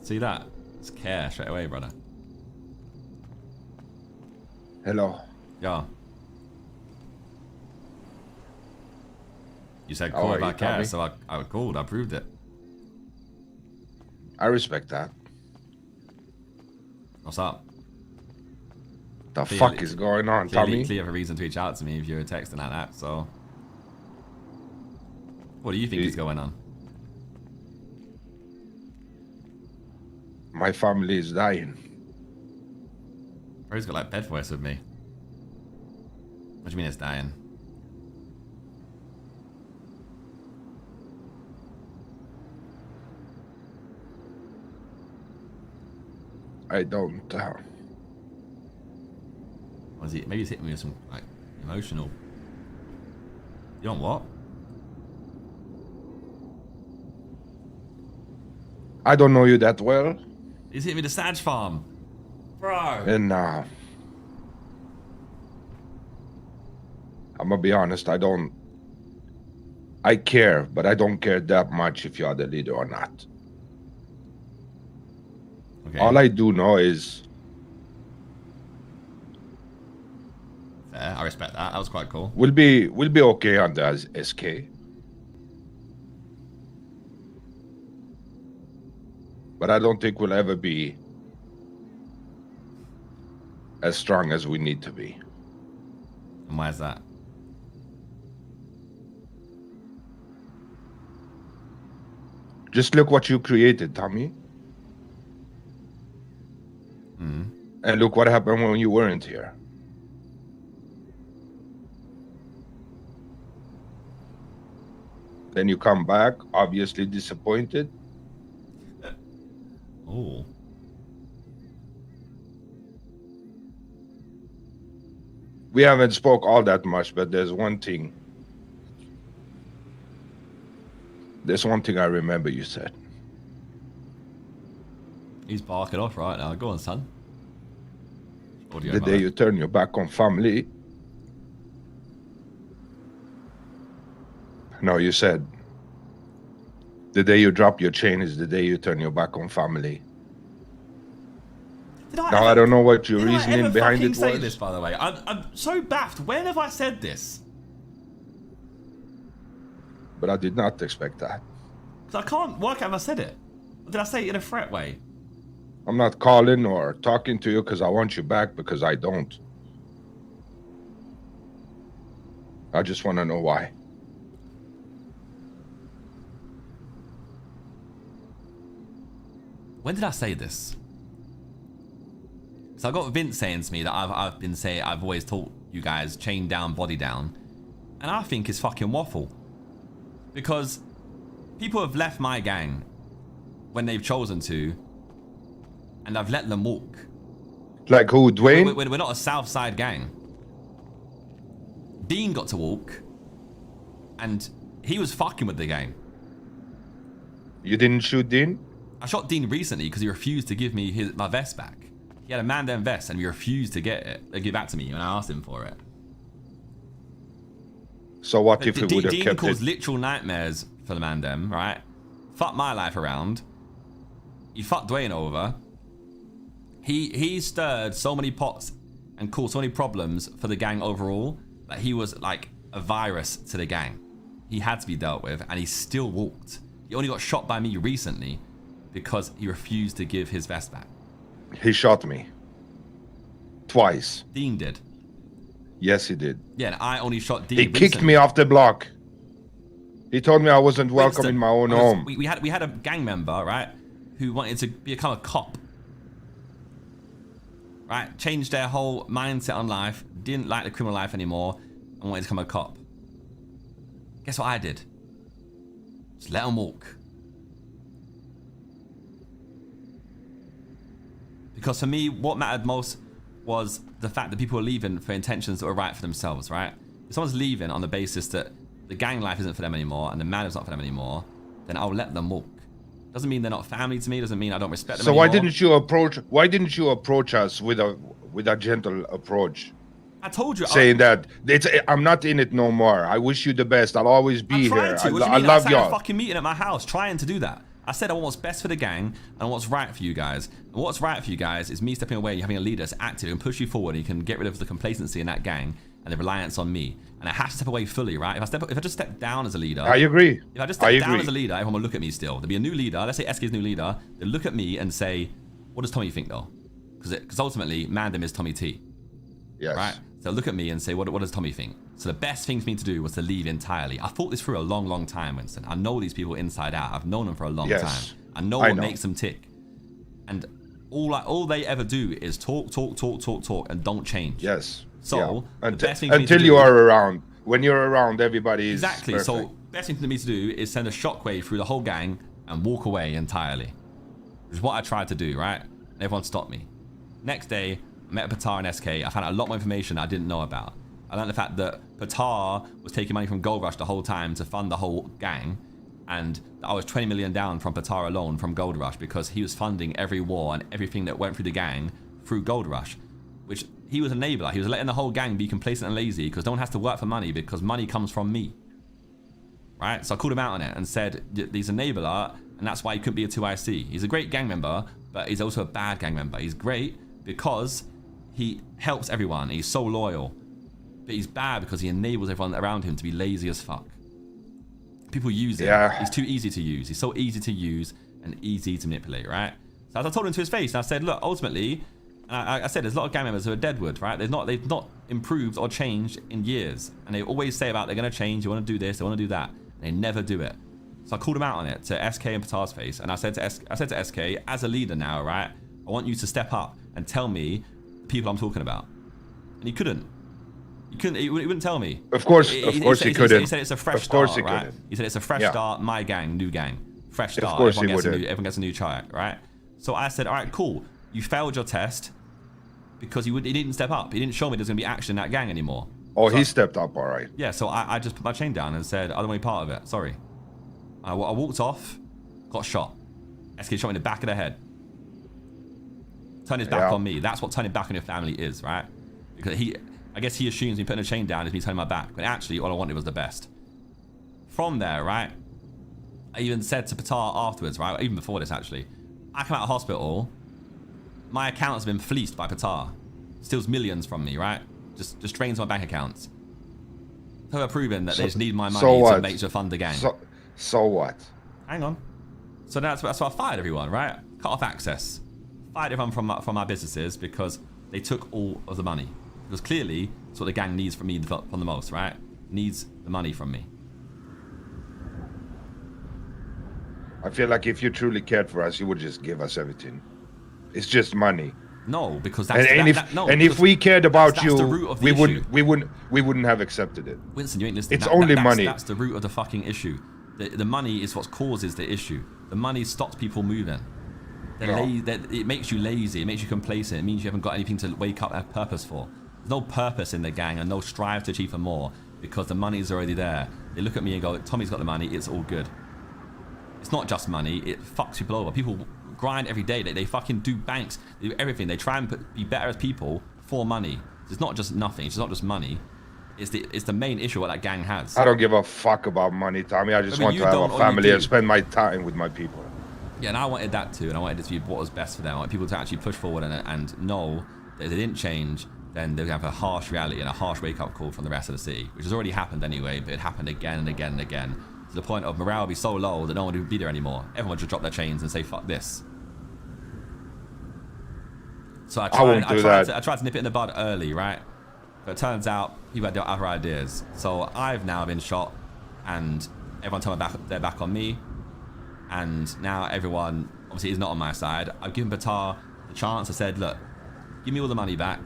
See that? It's care straight away, brother. Hello. Yeah. You said call about care, so I called. I proved it. I respect that. What's up? The fuck is going on, Tommy? Clearly have a reason to reach out to me if you're texting like that, so... What do you think is going on? My family is dying. Bro's got like bed voice with me. What do you mean it's dying? I don't. What is he? Maybe he's hitting me with some like emotional. You want what? I don't know you that well. He's hitting me the Sag farm, bro. And I'm gonna be honest. I care, but I don't care that much if you are the leader or not. Okay. All I do know is. Fair, I respect that. That was quite cool. We'll be okay on the SK. But I don't think we'll ever be as strong as we need to be. And why is that? Just look what you created, Tommy. And look what happened when you weren't here. Then you come back, obviously disappointed. Oh. We haven't spoke all that much, but there's one thing. There's one thing I remember you said. He's barking off right now. Go on, son. Audio the day you turn your back on family. No, you said the day you drop your chain is the day you turn your back on family. I don't know what your reasoning behind it was. Say this, by the way. I'm so baffed. When have I said this? But I did not expect that. Because I can't work out if I said it. Or did I say it in a threat way? I'm not calling or talking to you because I want you back, because I don't. I just want to know why. When did I say this? So I got Vince saying to me that I've always taught you guys chain down, body down. And I think it's fucking waffle. Because people have left my gang when they've chosen to, and I've let them walk. Like who, Dwayne? We're not a Southside gang. Dean got to walk, and he was fucking with the gang. You didn't shoot Dean? I shot Dean recently because he refused to give me my vest back. He had a Mandem vest and he refused to give it back to me when I asked him for it. So what if he would have Dean kept caused it? literal nightmares for the Mandem, right? Fucked my life around. He fucked Dwayne over. He stirred so many pots and caused so many problems for the gang overall that he was like a virus to the gang. He had to be dealt with, and he still walked. He only got shot by me recently because he refused to give his vest back. He shot me. Twice. Dean did. Yes, he did. Yeah, and I only shot Dean. He kicked me off the block. He told me I wasn't welcome Winston, in my own home. We had a gang member, right, who wanted to become a cop. Right, changed their whole mindset on life, didn't like the criminal life anymore, and wanted to become a cop. Guess what I did? Just let them walk. Because for me, what mattered most was the fact that people were leaving for intentions that were right for themselves, right? If someone's leaving on the basis that the gang life isn't for them anymore and the man is not for them anymore, then I'll let them walk. Doesn't mean they're not family to me, doesn't mean I don't respect them anymore. So why didn't you approach us with a gentle approach? I told you. Saying that I'm not in it no more. I wish you the best. I'll always be here. I love y'all. I sat in a fucking meeting at my house trying to do that. I said I want what's best for the gang and what's right for you guys. And what's right for you guys is me stepping away, having a leader that's active and push you forward. And you can get rid of the complacency in that gang and the reliance on me. And I have to step away fully, right? If I just step down as a leader, I agree. If I just step down as a leader, everyone will look at me still. There'll be a new leader. Let's say SK's new leader. They'll look at me and say, "What does Tommy think, though?" Because ultimately, Mandem is Tommy T. Yes. Right. So look at me and say, "What does Tommy think?" So the best thing for me to do was to leave entirely. I thought this through a long, long time, Winston. I know these people inside out. I've known them for a long time. I know what makes them tick. And all they ever do is talk, and don't change. Yes. So the best thing until you are around. When you're around, everybody is exactly. Perfect. So best thing for me to do is send a shockwave through the whole gang and walk away entirely, which is what I tried to do. Right? And everyone stopped me. Next day, I met Patar and SK. I found out a lot more information I didn't know about. I learned the fact that Patar was taking money from Gold Rush the whole time to fund the whole gang, and I was 20 million down from Patar alone from Gold Rush because he was funding every war and everything that went through the gang through Gold Rush, which he was an enabler. He was letting the whole gang be complacent and lazy because no one has to work for money because money comes from me. Right? So I called him out on it and said he's an enabler and that's why he couldn't be a 2IC. He's a great gang member, but he's also a bad gang member. He's great because he helps everyone. He's so loyal. But he's bad because he enables everyone around him to be lazy as fuck. People use him. Yeah. He's too easy to use. He's so easy to use and easy to manipulate, right? So as I told him to his face, and I said, look, ultimately, I said there's a lot of gang members who are Deadwood, right? They've not improved or changed in years. And they always say about they're going to change, they want to do this, they want to do that. And they never do it. So I called him out on it to SK and Patar's face. And I said to SK, as a leader now, right? I want you to step up and tell me the people I'm talking about. And he couldn't. He wouldn't tell me. Of course he couldn't. He said it's a fresh start, right? He said it's a fresh start, my gang, new gang. Fresh start, of course everyone gets a new child, right? So I said, all right, cool. You failed your test because he didn't step up. He didn't show me there's going to be action in that gang anymore. Oh, so he stepped up, all right. Yeah, so I just put my chain down and said, I don't want to be part of it. Sorry. I walked off, got shot. SK shot me in the back of the head. Turned his back on me. That's what turning back on your family is, right? Because I guess he assumes me putting a chain down is me turning my back. But actually, all I wanted was the best. From there, right? I even said to Patar afterwards, right? Even before this, actually. I come out of hospital. My accounts have been fleeced by Patar. Steals millions from me, right? Just drains my bank accounts. So they're proving that they just need my money to make to fund the gang. So what? Hang on. So that's why I fired everyone, right? Cut off access. Fired everyone from my businesses because they took all of the money. Because clearly, it's what the gang needs from me from the most, right? Needs the money from me. I feel like if you truly cared for us, you would just give us everything. It's just money. No, because that's if we cared about you, the root of the we wouldn't have accepted it. Winston, you ain't listening. It's only money. That's the root of the fucking issue. The money is what causes the issue. The money stops people moving. It makes you lazy. It makes you complacent. It means you haven't got anything to wake up and have purpose for. There's no purpose in the gang and no strive to achieve for more because the money is already there. They look at me and go, Tommy's got the money, it's all good. It's not just money, it fucks people over. People grind every day, they fucking do banks, they do everything. They try and be better as people for money. It's not just nothing, it's not just money. It's the main issue what that gang has. I don't give a fuck about money, Tommy. I just want to have a family and spend my time with my people. Yeah, and I wanted that too, and I wanted it to be what was best for them. I want people to actually push forward and know that if they didn't change, then they're going to have a harsh reality and a harsh wake-up call from the rest of the city, which has already happened anyway, but it happened again and again and again, to the point of morale be so low that no one would be there anymore. Everyone would just drop their chains and say, fuck this. So I tried to nip it in the bud early, right? But it turns out people had other ideas. So I've now been shot, and everyone turned their back on me, and now everyone obviously is not on my side. I've given Patar the chance. I said, look, give me all the money back,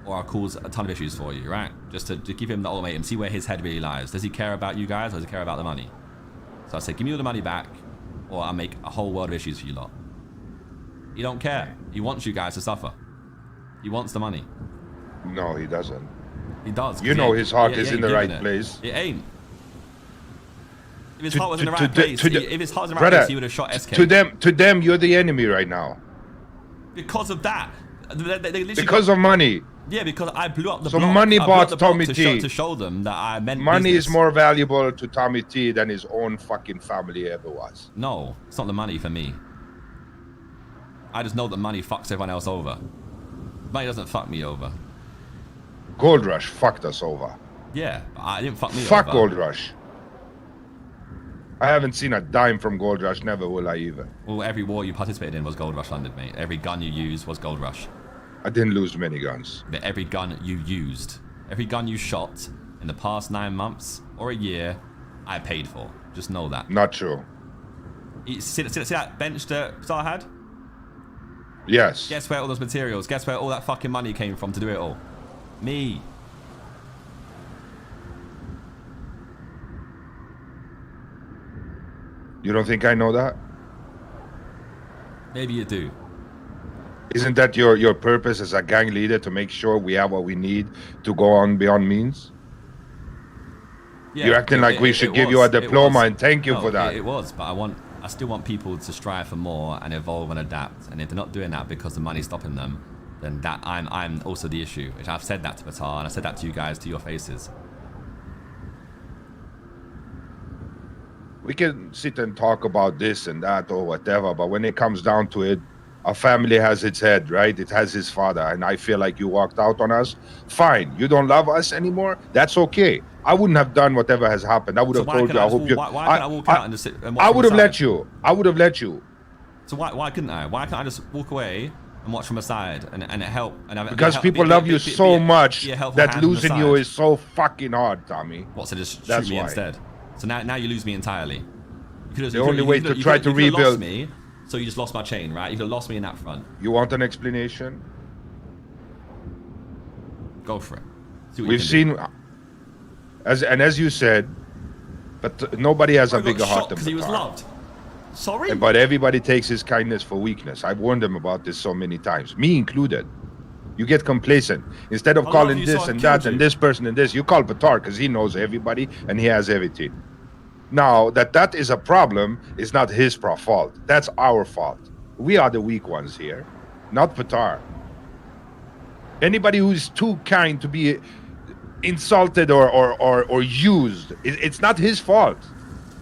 or I'll cause a ton of issues for you, right? Just to give him the ultimatum, see where his head really lies. Does he care about you guys, or does he care about the money? So I said, give me all the money back, or I'll make a whole world of issues for you lot. He don't care. He wants you guys to suffer. He wants the money. No, he doesn't. He does. You know his heart is in the right place. It ain't. If his heart was in the right place, if his heart's in the right place, he would have shot SK. To them, you're the enemy right now. Because of that. Because of money. Yeah, because I blew up the So block. money I blew up bought the block Tommy T. to show them that I meant Money business. is more valuable to Tommy T than his own fucking family ever was. No, it's not the money for me. I just know that money fucks everyone else over. Money doesn't fuck me over. Gold Rush fucked us over. Yeah, but I didn't fuck me Fuck over. Gold Rush. I haven't seen a dime from Gold Rush, never will I either. Well, every war you participated in was Gold Rush funded, mate. Every gun you used was Gold Rush. I didn't lose many guns. But every gun you used, every gun you shot in the past 9 months or a year, I paid for. Just know that. Not true. See that bench that Star had? Yes. Guess where all those materials, guess where all that fucking money came from to do it all? Me. You don't think I know that? Maybe you do. Isn't that your purpose as a gang leader, to make sure we have what we need to go on beyond means? Yeah, You're acting like we should give you a diploma and thank you for that. It was, but I still want people to strive for more and evolve and adapt. And if they're not doing that because the money's stopping them, then that I'm also the issue. Which I've said that to Patar and I said that to you guys to your faces. We can sit and talk about this and that or whatever, but when it comes down to it, a family has its head, right? It has his father, and I feel like you walked out on us. Fine, you don't love us anymore. That's okay. I wouldn't have done whatever has happened. I would have told you. I hope you. Why can't I walk out and just sit and watch? I would have from the let side? you. I would have let you. So why couldn't I? Why can't I just walk away and watch from the side and help? And Because people love you so much that losing you is so fucking hard, Tommy. What? So just That's shoot me why. instead. So now you lose me entirely. The only way to try to rebuild. Lost me, so you just lost my chain, right? You could have lost me in that front. You want an explanation? Go for it. See what We've seen, as you said, but nobody has a bigger heart than because he was Patar. loved. Sorry. But everybody takes his kindness for weakness. I've warned them about this so many times, me included. You get complacent. Instead of I calling love you, this so I and killed that and you. this person and this, you call Patar because he knows everybody and he has everything. Now, that is a problem is not his fault. That's our fault. We are the weak ones here, not Patar. Anybody who's too kind to be insulted or used, it's not his fault.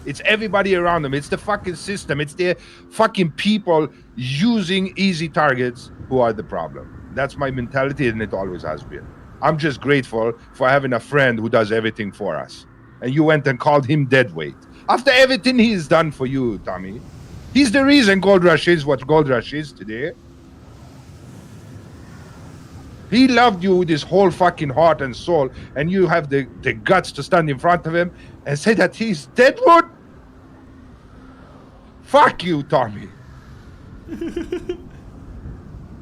It's everybody around him. It's the fucking system. It's the fucking people using easy targets who are the problem. That's my mentality, and it always has been. I'm just grateful for having a friend who does everything for us. And you went and called him deadweight. After everything he's done for you, Tommy. He's the reason Gold Rush is what Gold Rush is today. He loved you with his whole fucking heart and soul, and you have the guts to stand in front of him and say that he's deadwood? Fuck you, Tommy.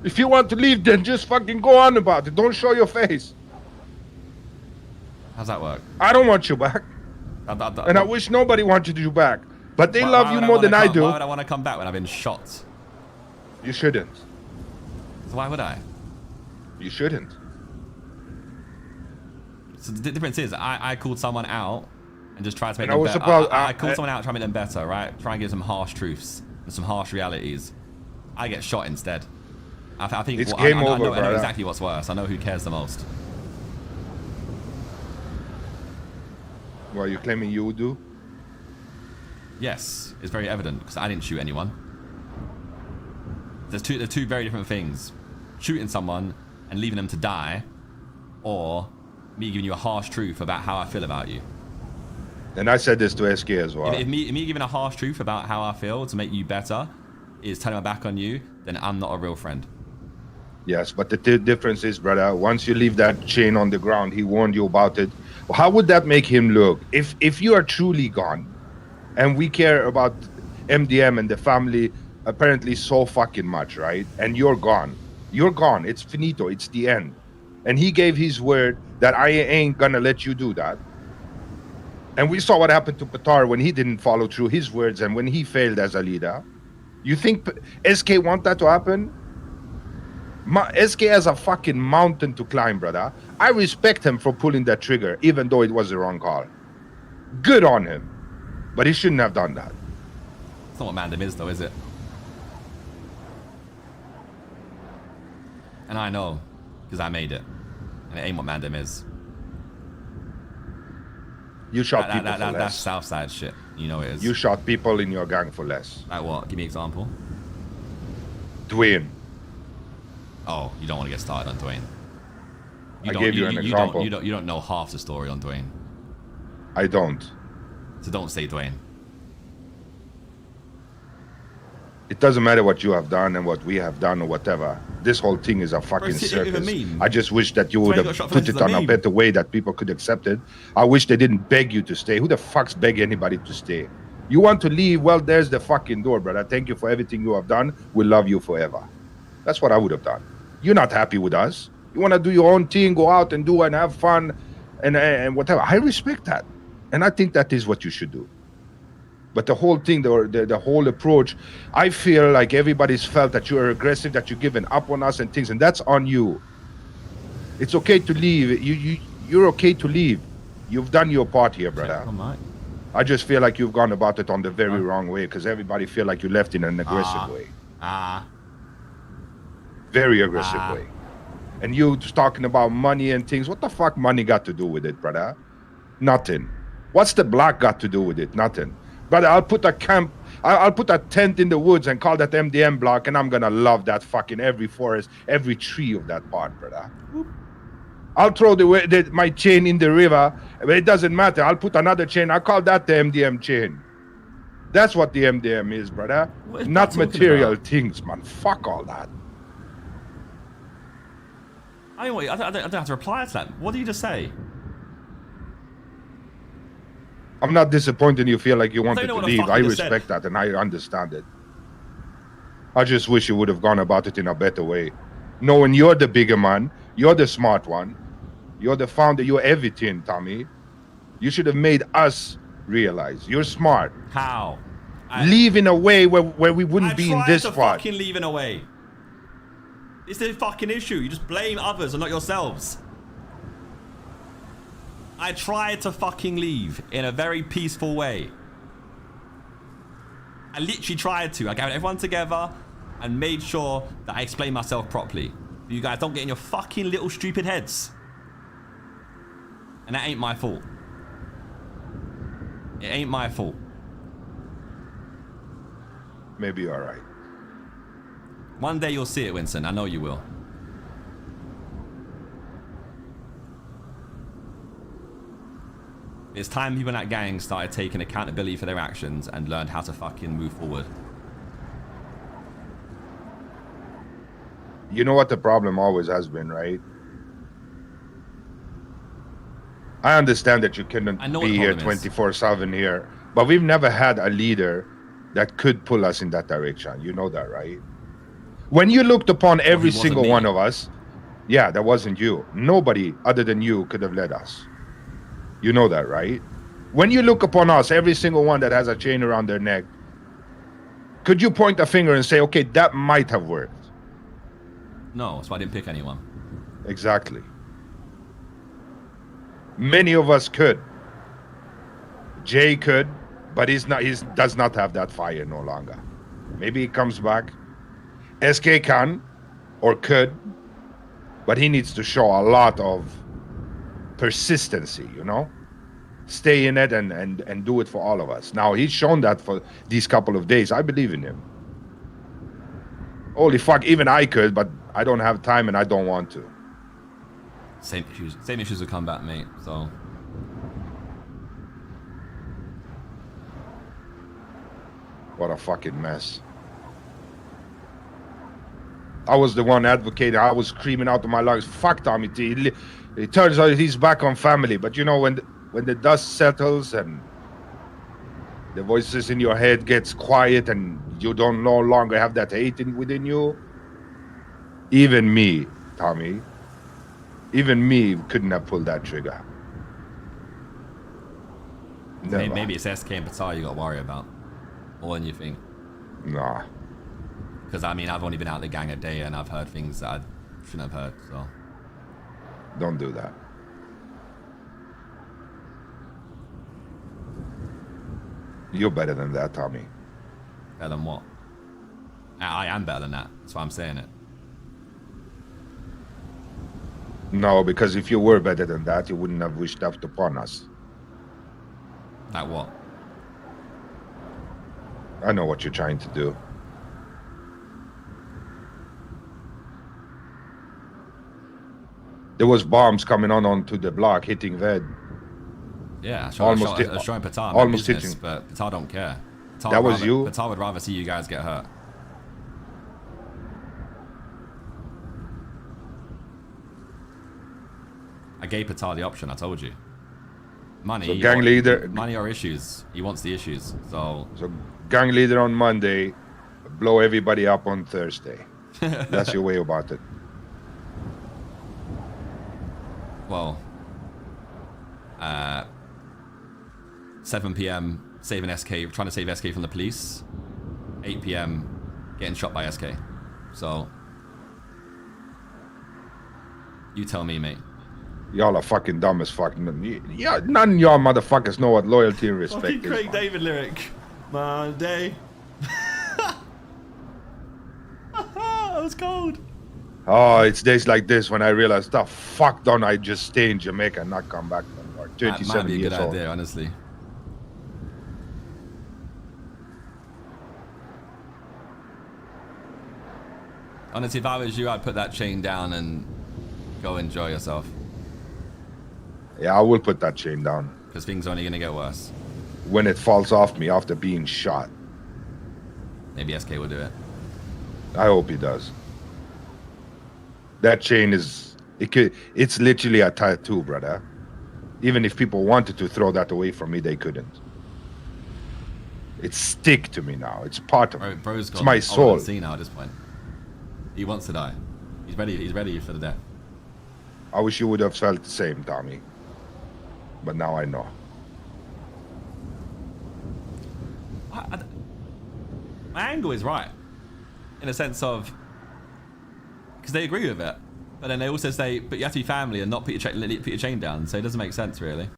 If you want to leave, then just fucking go on about it. Don't show your face. How's that work? I don't want you back. And I wish nobody wanted you back. But they love you more than I do. Why would I want to come back when I've been shot? You shouldn't. So why would I? You shouldn't. So the difference is, I called someone out and just tried to make And them I was better. surprised- I called someone out, trying to make them better, right? Try and give some harsh truths and some harsh realities. I get shot instead. I think It's well, game I know, over, I know brother. exactly what's worse. I know who cares the most. Well, you claiming you do? Yes, it's very evident because I didn't shoot anyone. There's two very different things: shooting someone and leaving them to die, or me giving you a harsh truth about how I feel about you. And I said this to SK as well. If me giving a harsh truth about how I feel to make you better is turning my back on you, then I'm not a real friend. Yes, but the difference is, brother, once you leave that chain on the ground, he warned you about it. How would that make him look? If you are truly gone, and we care about MDM and the family apparently so fucking much, right? And you're gone. You're gone. It's finito. It's the end. And he gave his word that I ain't gonna let you do that. And we saw what happened to Patar when he didn't follow through his words and when he failed as a leader. You think SK want that to happen? SK has a fucking mountain to climb, brother. I respect him for pulling that trigger, even though it was the wrong call. Good on him. But he shouldn't have done that. It's not what Mandem is, though, is it? And I know, because I made it. And it ain't what Mandem is. You shot people for That's less. Southside shit. You know it is. You shot people in your gang for less. Like what? Give me an example. Dwayne. Oh, you don't want to get started on Dwayne. I gave you an example. You don't know half the story on Dwayne. I don't. So don't say Dwayne. It doesn't matter what you have done and what we have done or whatever. This whole thing is a fucking circus. I just wish that you would have put it on a better way that people could accept it. I wish they didn't beg you to stay. Who the fuck's beg anybody to stay? You want to leave? Well, there's the fucking door, brother. Thank you for everything you have done. We love you forever. That's what I would have done. You're not happy with us. You want to do your own thing, go out and do and have fun and whatever. I respect that. And I think that is what you should do. But the whole thing, the whole approach, I feel like everybody's felt that you're aggressive, that you're giving up on us and things, and that's on you. It's okay to leave. You're okay to leave. You've done your part here, brother. I just feel like you've gone about it on the very wrong way because everybody feel like you left in an aggressive way. Very aggressive way. And you just talking about money and things. What the fuck money got to do with it, brother? Nothing. What's the black got to do with it? Nothing. Brother, I'll put a camp, I'll put a tent in the woods and call that MDM block, and I'm gonna love that fucking every forest, every tree of that part, brother. I'll throw my chain in the river, but it doesn't matter. I'll put another chain. I'll call that the MDM chain. That's what the MDM is, brother. Not material things, man. Fuck all that. I don't have to reply to that. What did you just say? I'm not disappointed you feel like you wanted to leave. I respect that and I understand it. I just wish you would have gone about it in a better way. Knowing you're the bigger man, you're the smart one, you're the founder, you're everything, Tommy. You should have made us realize you're smart. How? Leave in a way where we wouldn't be in this spot. Fucking leave in a way. It's the fucking issue. You just blame others and not yourselves. I tried to fucking leave in a very peaceful way. I literally tried to. I gathered everyone together and made sure that I explained myself properly. You guys don't get in your fucking little stupid heads. And that ain't my fault. It ain't my fault. Maybe you're right. One day you'll see it, Winston. I know you will. It's time people in that gang started taking accountability for their actions and learned how to fucking move forward. You know what the problem always has been, right? I understand that you couldn't be here 24/7 here, but we've never had a leader that could pull us in that direction. You know that, right? When you looked upon every single one of us, yeah, that wasn't you. Nobody other than you could have led us. You know that, right? When you look upon us, every single one that has a chain around their neck, could you point a finger and say, okay, that might have worked? No, so I didn't pick anyone. Exactly. Many of us could. Jay could, but he does not have that fire no longer. Maybe he comes back. SK can, or could, but he needs to show a lot of persistency, you know? Stay in it and do it for all of us. Now, he's shown that for these couple of days. I believe in him. Holy fuck, even I could, but I don't have time and I don't want to. Same issues will come back, mate, so... What a fucking mess. I was the one advocating. I was screaming out of my lungs, fuck Tommy T. It turns out he's back on family. But you know, when the dust settles and the voices in your head gets quiet and you don't no longer have that hate within you, even me, Tommy, even me couldn't have pulled that trigger. Never. Maybe it's SK and Patar you got to worry about more than you think. Nah. Because I mean, I've only been out the gang a day and I've heard things that I shouldn't have heard, so. Don't do that. You're better than that, Tommy. Better than what? I am better than that. That's why I'm saying it. No, because if you were better than that, you wouldn't have wished that upon us. Like what? I know what you're trying to do. There was bombs coming onto the block, hitting Ved. Yeah, Almost showing Patar, almost business, hitting. but Patar don't care. Patar That would was you? Patar would rather see you guys get hurt. I gave Patar the option, I told you. Money, So gang leader, money or issues. He wants the issues, so... so gang leader on Monday, blow everybody up on Thursday. That's your way about it. Well, 7 p.m. saving SK, trying to save SK from the police. 8 p.m. getting shot by SK. So, you tell me, mate. Y'all are fucking dumb as fuck. Yeah, none of y'all motherfuckers know what loyalty and respect Fucking is. Craig man. David lyric. Monday. That was cold. Oh, it's days like this when I realize, the fuck don't I just stay in Jamaica and not come back no more? That 37 might be a years good old. idea, honestly. Honestly, if I was you, I'd put that chain down and go enjoy yourself. Yeah, I will put that chain down Because things are only going to get worse. when it falls off me after being shot. Maybe SK will do it. I hope he does. That chain is, it's literally a tattoo, brother. Even if people wanted to throw that away from me, they couldn't. It's stick to me now. It's part of me. Bro's It's gone. my soul. See now at this point. He wants to die. He's ready for the death. I wish you would have felt the same, Tommy. But now I know. My angle is right. In a sense of... Because they agree with it. But then they also say, but you have to be family and not put your chain down. So it doesn't make sense, really.